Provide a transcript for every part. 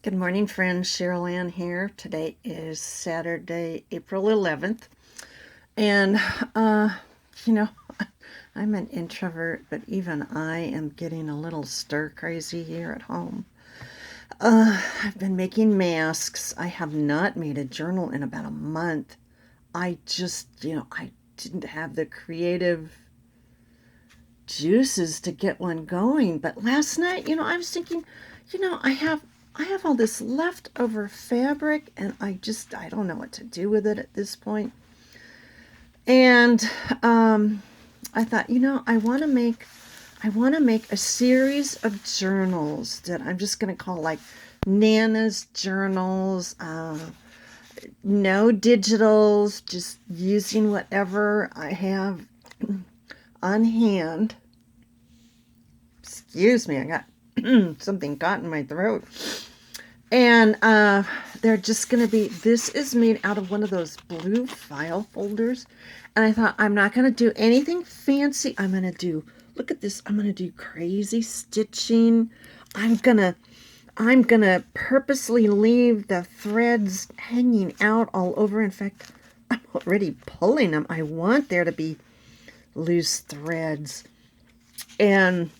Good morning, friends. Cheryl Ann here. Today is Saturday, April 11th. And, uh, you know, I'm an introvert, but even I am getting a little stir crazy here at home. I've been making masks. I have not made a journal in about a month. I didn't have the creative juices to get one going. But last night, I was thinking, I have all this leftover fabric and I don't know what to do with it at this point. And I thought, I want to make a series of journals that I'm just going to call like Nana's journals. No digitals, just using whatever I have on hand. Excuse me, I got something caught in my throat. And they're just going to be, this is made out of one of those blue file folders. And I thought, I'm not going to do anything fancy. Look at this, I'm going to do crazy stitching. I'm going to, I'm going to purposely leave the threads hanging out all over. In fact, I'm already pulling them. I want there to be loose threads. And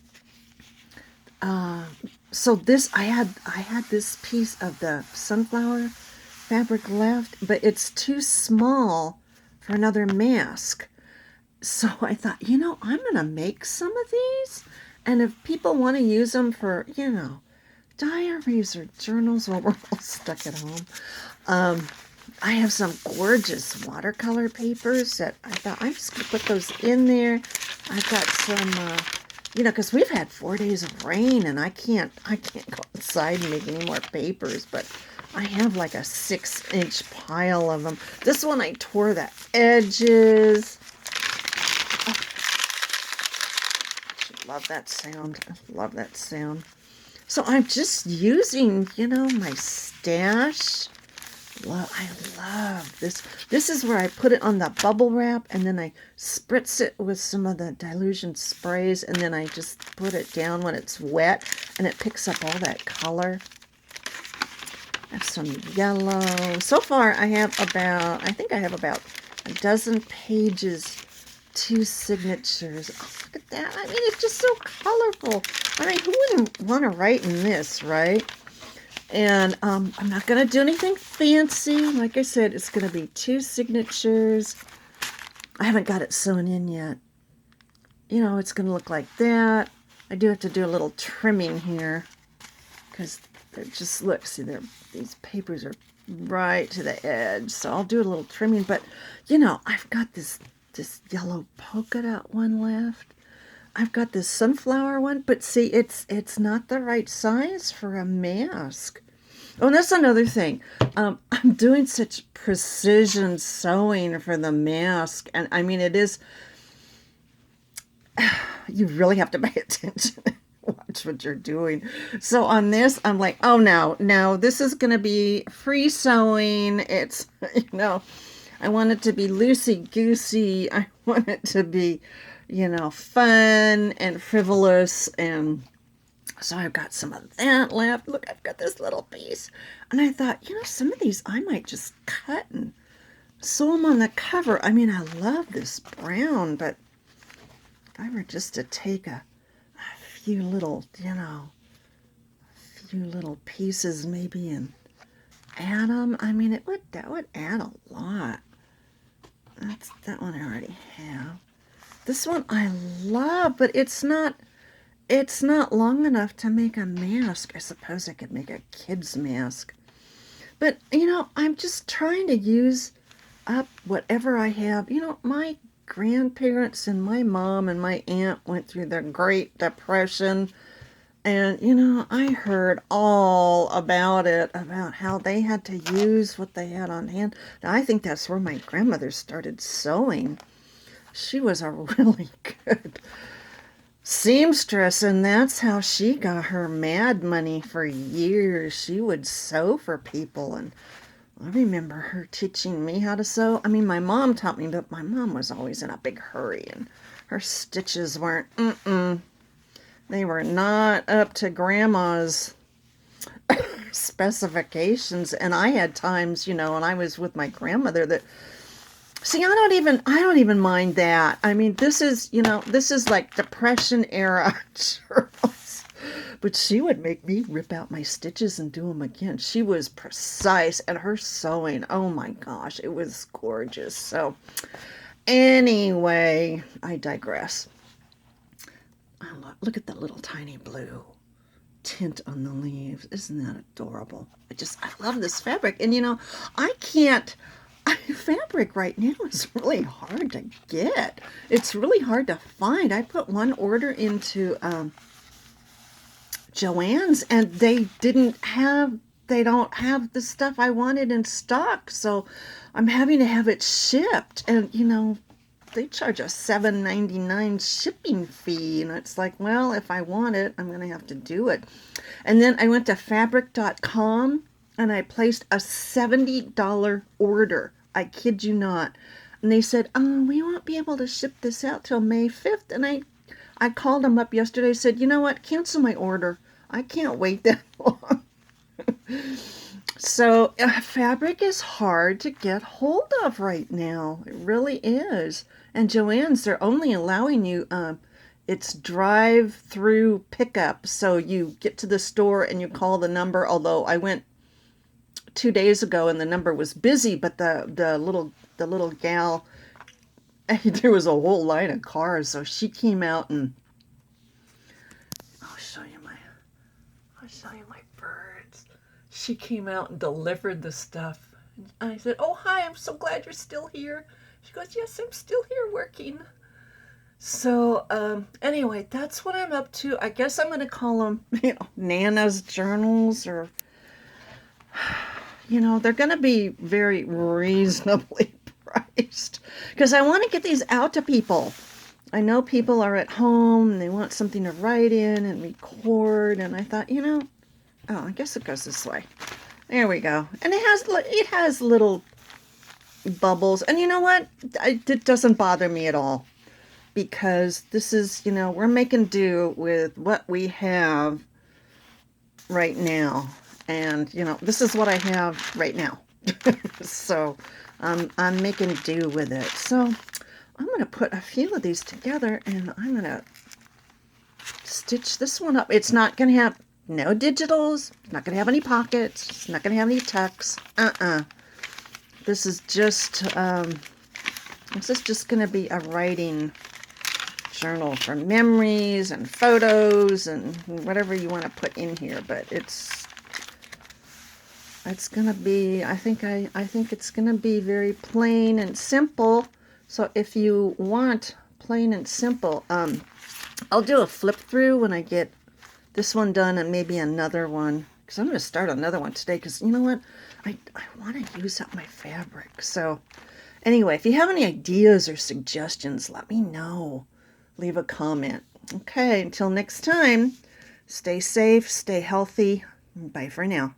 uh, so this I had this piece of the sunflower fabric left, but it's too small for another mask. So I thought, I'm gonna make some of these, and if people want to use them for, diaries or journals while we're all stuck at home, um, I have some gorgeous watercolor papers that I thought I'm just gonna put those in there. I've got some, because we've had 4 days of rain, and I can't go outside and make any more papers. But I have like a 6-inch pile of them. This one I tore the edges. Oh, I love that sound. I love that sound. So I'm just using, my stash. I love this. This is where I put it on the bubble wrap, and then I spritz it with some of the dilution sprays, and then I just put it down when it's wet, and it picks up all that color. I have some yellow. So far, I think I have about a dozen pages, 2 signatures. Oh, look at that. I mean, it's just so colorful. I mean, who wouldn't want to write in this, right? And I'm not going to do anything fancy. Like I said, it's going to be 2 signatures. I haven't got it sewn in yet. It's going to look like that. I do have to do a little trimming here because see, these papers are right to the edge. So I'll do a little trimming. But, I've got this yellow polka dot one left. I've got this sunflower one, but see, it's not the right size for a mask. Oh, and that's another thing. I'm doing such precision sewing for the mask, and I mean, it is. You really have to pay attention. Watch what you're doing. So on this, I'm like, oh no, this is gonna be free sewing. It's I want it to be loosey goosey. I want it to be, fun and frivolous. And so I've got some of that left. Look, I've got this little piece. And I thought, some of these I might just cut and sew them on the cover. I mean, I love this brown, but if I were just to take a few little, few little pieces maybe and add them, I mean, that would add a lot. That one I already have. This one I love, but it's not long enough to make a mask. I suppose I could make a kid's mask. But, I'm just trying to use up whatever I have. My grandparents and my mom and my aunt went through the Great Depression. And, I heard all about it, about how they had to use what they had on hand. Now, I think that's where my grandmother started sewing. She was a really good seamstress, and that's how she got her mad money for years. She would sew for people, and I remember her teaching me how to sew. I mean, my mom taught me, but my mom was always in a big hurry, and her stitches weren't, they were not up to grandma's specifications. And I had times, you know, when I was with my grandmother that, see, I don't even mind that. I mean, this is, you know, this is like Depression era journals. But she would make me rip out my stitches and do them again. She was precise, and her sewing, oh my gosh, it was gorgeous. So anyway, I digress. Look at that little tiny blue tint on the leaves. Isn't that adorable? I love this fabric. And you know, I can't, fabric right now is really hard to get. It's really hard to find. I put one order into Joann's, and they don't have the stuff I wanted in stock. So I'm having to have it shipped. And you know, they charge a $7.99 shipping fee, and it's like, well, if I want it, I'm going to have to do it. And then I went to fabric.com and I placed a $70 order. I kid you not. And they said, oh, we won't be able to ship this out till May 5th. And I called them up yesterday, said, you know what, cancel my order. I can't wait that long. So fabric is hard to get hold of right now. It really is. And Joann's, they're only allowing you, it's drive-through pickup. So you get to the store and you call the number. Although I went 2 days ago and the number was busy, but the little gal, there was a whole line of cars. So she came out and I'll show you my birds. She came out and delivered the stuff. And I said, oh, hi, I'm so glad you're still here. She goes, yes, I'm still here working. So anyway, that's what I'm up to. I guess I'm going to call them, you know, Nana's journals, or, you know, they're going to be very reasonably priced because I want to get these out to people. I know people are at home and they want something to write in and record, and I thought, you know, oh, I guess it goes this way. There we go. And it has little bubbles. And you know what? It doesn't bother me at all, because this is, you know, we're making do with what we have right now. And, you know, this is what I have right now. So I'm making do with it. So I'm going to put a few of these together and I'm going to stitch this one up. It's not going to have no digitals. It's not going to have any pockets. It's not going to have any tucks. This is just going to be a writing journal for memories and photos and whatever you want to put in here. But it's going to be, I think it's going to be very plain and simple. So if you want plain and simple, I'll do a flip through when I get this one done and maybe another one, because I'm going to start another one today, because you know what, I want to use up my fabric. So anyway, if you have any ideas or suggestions, let me know. Leave a comment. Okay, until next time, stay safe, stay healthy. Bye for now.